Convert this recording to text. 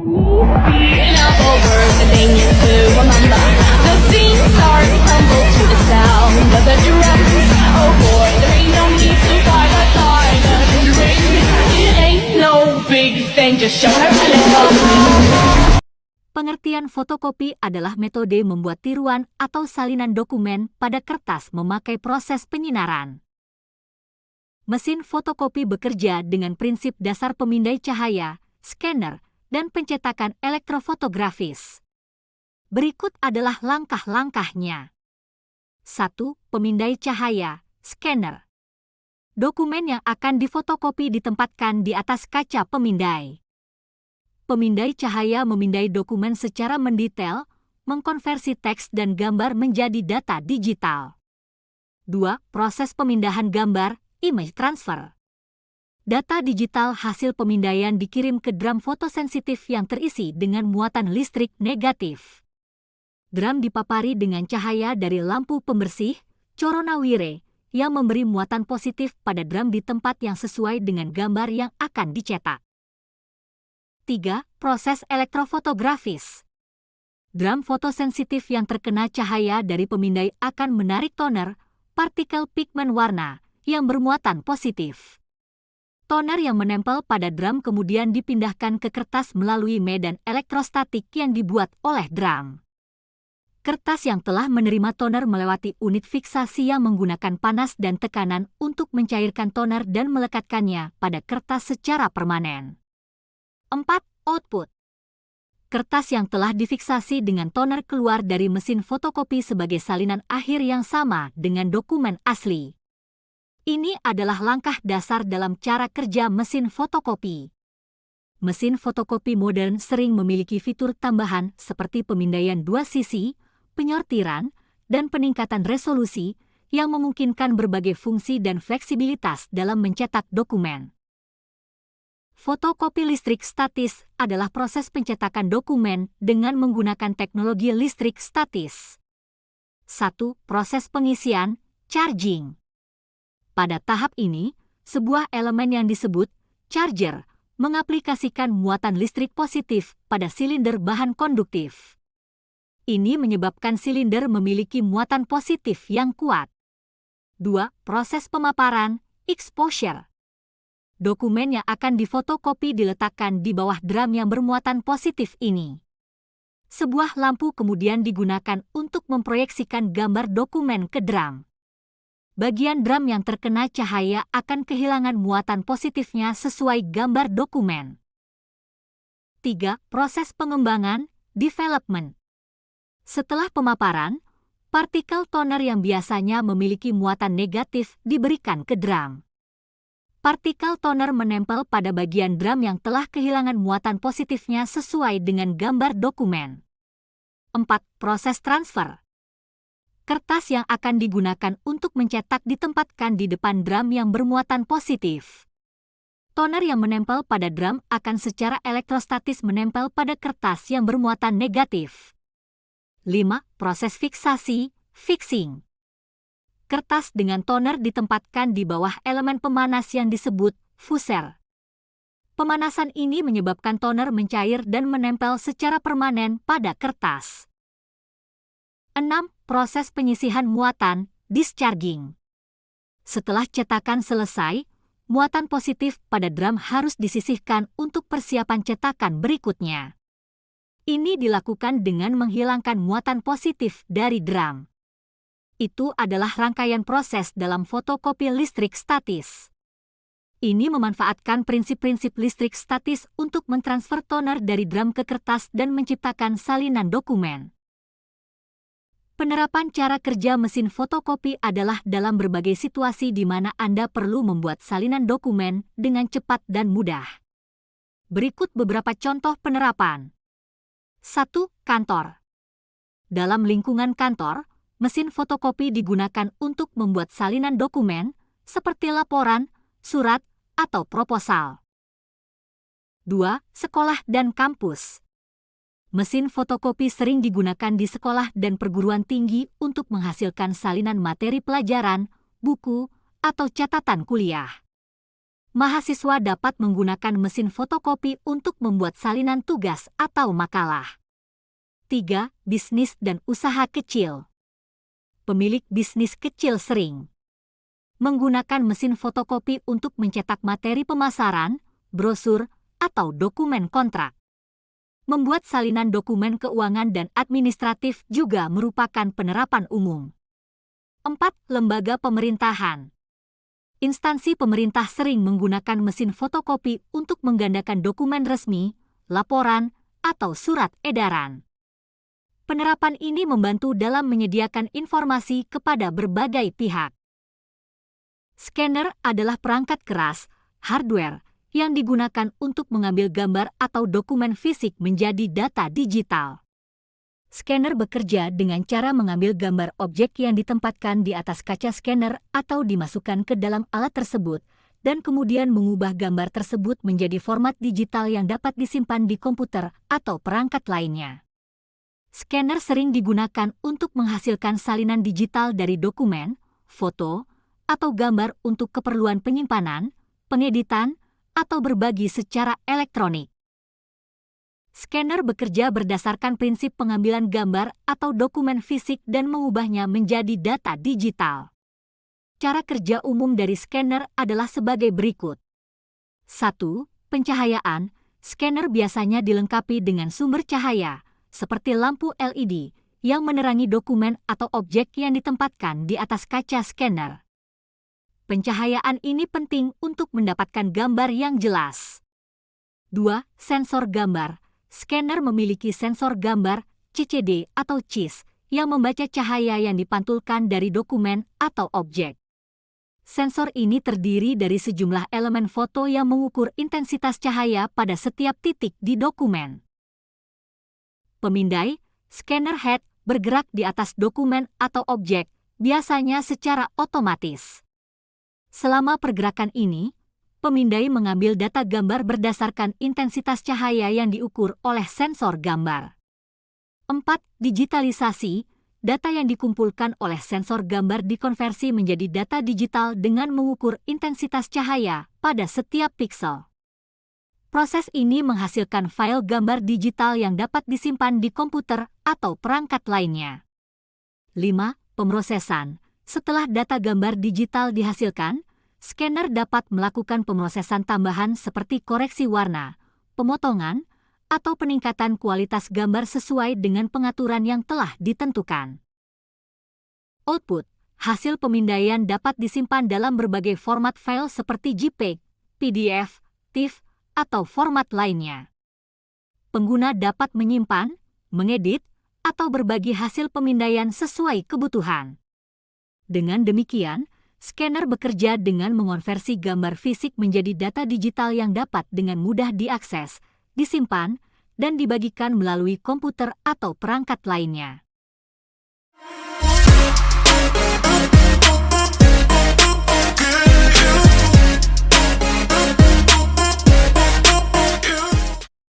Now over the thing to remember. The scene starts to tumble to the sound of the drums. Oh boy, there ain't no need to fight the silent ring. It ain't no big thing, just show her a little. Pengertian fotokopi adalah metode membuat tiruan atau salinan dokumen pada kertas memakai proses penyinaran. Mesin fotokopi bekerja dengan prinsip dasar pemindai cahaya, scanner, dan pencetakan elektrofotografis. Berikut adalah langkah-langkahnya. 1. Pemindai cahaya, scanner. Dokumen yang akan difotokopi ditempatkan di atas kaca pemindai. Pemindai cahaya memindai dokumen secara mendetail, mengkonversi teks dan gambar menjadi data digital. 2. Proses pemindahan gambar, image transfer. Data digital hasil pemindaian dikirim ke drum fotosensitif yang terisi dengan muatan listrik negatif. Drum dipapari dengan cahaya dari lampu pembersih, coronawire, yang memberi muatan positif pada drum di tempat yang sesuai dengan gambar yang akan dicetak. 3. Proses elektrofotografis. Drum fotosensitif yang terkena cahaya dari pemindai akan menarik toner, partikel pigmen warna, yang bermuatan positif. Toner yang menempel pada drum kemudian dipindahkan ke kertas melalui medan elektrostatik yang dibuat oleh drum. Kertas yang telah menerima toner melewati unit fiksasi yang menggunakan panas dan tekanan untuk mencairkan toner dan melekatkannya pada kertas secara permanen. 4. Output. Kertas yang telah difiksasi dengan toner keluar dari mesin fotokopi sebagai salinan akhir yang sama dengan dokumen asli. Ini adalah langkah dasar dalam cara kerja mesin fotokopi. Mesin fotokopi modern sering memiliki fitur tambahan seperti pemindaian dua sisi, penyortiran, dan peningkatan resolusi yang memungkinkan berbagai fungsi dan fleksibilitas dalam mencetak dokumen. Fotokopi listrik statis adalah proses pencetakan dokumen dengan menggunakan teknologi listrik statis. 1. Proses pengisian, charging. Pada tahap ini, sebuah elemen yang disebut charger mengaplikasikan muatan listrik positif pada silinder bahan konduktif. Ini menyebabkan silinder memiliki muatan positif yang kuat. 2. Proses pemaparan, exposure. Dokumen yang akan difotokopi diletakkan di bawah drum yang bermuatan positif ini. Sebuah lampu kemudian digunakan untuk memproyeksikan gambar dokumen ke drum. Bagian drum yang terkena cahaya akan kehilangan muatan positifnya sesuai gambar dokumen. 3. Proses pengembangan, development. Setelah pemaparan, partikel toner yang biasanya memiliki muatan negatif diberikan ke drum. Partikel toner menempel pada bagian drum yang telah kehilangan muatan positifnya sesuai dengan gambar dokumen. 4. Proses transfer. Kertas yang akan digunakan untuk mencetak ditempatkan di depan drum yang bermuatan positif. Toner yang menempel pada drum akan secara elektrostatis menempel pada kertas yang bermuatan negatif. 5. Proses fiksasi, fixing. Kertas dengan toner ditempatkan di bawah elemen pemanas yang disebut fusel. Pemanasan ini menyebabkan toner mencair dan menempel secara permanen pada kertas. 6. Proses penyisihan muatan, discharging. Setelah cetakan selesai, muatan positif pada drum harus disisihkan untuk persiapan cetakan berikutnya. Ini dilakukan dengan menghilangkan muatan positif dari drum. Itu adalah rangkaian proses dalam fotokopi listrik statis. Ini memanfaatkan prinsip-prinsip listrik statis untuk mentransfer toner dari drum ke kertas dan menciptakan salinan dokumen. Penerapan cara kerja mesin fotokopi adalah dalam berbagai situasi di mana Anda perlu membuat salinan dokumen dengan cepat dan mudah. Berikut beberapa contoh penerapan. 1. Kantor. Dalam lingkungan kantor, mesin fotokopi digunakan untuk membuat salinan dokumen seperti laporan, surat, atau proposal. 2. Sekolah dan kampus. Mesin fotokopi sering digunakan di sekolah dan perguruan tinggi untuk menghasilkan salinan materi pelajaran, buku, atau catatan kuliah. mahasiswa dapat menggunakan mesin fotokopi untuk membuat salinan tugas atau makalah. 3. Bisnis dan usaha kecil. Pemilik bisnis kecil sering menggunakan mesin fotokopi untuk mencetak materi pemasaran, brosur, atau dokumen kontrak. Membuat salinan dokumen keuangan dan administratif juga merupakan penerapan umum. 4. Lembaga pemerintahan. Instansi pemerintah sering menggunakan mesin fotokopi untuk menggandakan dokumen resmi, laporan, atau surat edaran. Penerapan ini membantu dalam menyediakan informasi kepada berbagai pihak. Scanner adalah perangkat keras, hardware, yang digunakan untuk mengambil gambar atau dokumen fisik menjadi data digital. Scanner bekerja dengan cara mengambil gambar objek yang ditempatkan di atas kaca scanner atau dimasukkan ke dalam alat tersebut, dan kemudian mengubah gambar tersebut menjadi format digital yang dapat disimpan di komputer atau perangkat lainnya. Scanner sering digunakan untuk menghasilkan salinan digital dari dokumen, foto, atau gambar untuk keperluan penyimpanan, pengeditan, atau berbagi secara elektronik. Scanner bekerja berdasarkan prinsip pengambilan gambar atau dokumen fisik dan mengubahnya menjadi data digital. Cara kerja umum dari scanner adalah sebagai berikut. 1. Pencahayaan. Scanner biasanya dilengkapi dengan sumber cahaya, seperti lampu LED, yang menerangi dokumen atau objek yang ditempatkan di atas kaca scanner. Pencahayaan ini penting untuk mendapatkan gambar yang jelas. 2. Sensor gambar. Scanner memiliki sensor gambar, CCD atau CIS, yang membaca cahaya yang dipantulkan dari dokumen atau objek. Sensor ini terdiri dari sejumlah elemen foto yang mengukur intensitas cahaya pada setiap titik di dokumen. Pemindai, scanner head, bergerak di atas dokumen atau objek, biasanya secara otomatis. Selama pergerakan ini, pemindai mengambil data gambar berdasarkan intensitas cahaya yang diukur oleh sensor gambar. 4. Digitalisasi. Data yang dikumpulkan oleh sensor gambar dikonversi menjadi data digital dengan mengukur intensitas cahaya pada setiap piksel. Proses ini menghasilkan file gambar digital yang dapat disimpan di komputer atau perangkat lainnya. 5. Pemrosesan. Setelah data gambar digital dihasilkan, scanner dapat melakukan pemrosesan tambahan seperti koreksi warna, pemotongan, atau peningkatan kualitas gambar sesuai dengan pengaturan yang telah ditentukan. Output. Hasil pemindaian dapat disimpan dalam berbagai format file seperti JPEG, PDF, TIFF, atau format lainnya. Pengguna dapat menyimpan, mengedit, atau berbagi hasil pemindaian sesuai kebutuhan. Dengan demikian, scanner bekerja dengan mengonversi gambar fisik menjadi data digital yang dapat dengan mudah diakses, disimpan, dan dibagikan melalui komputer atau perangkat lainnya.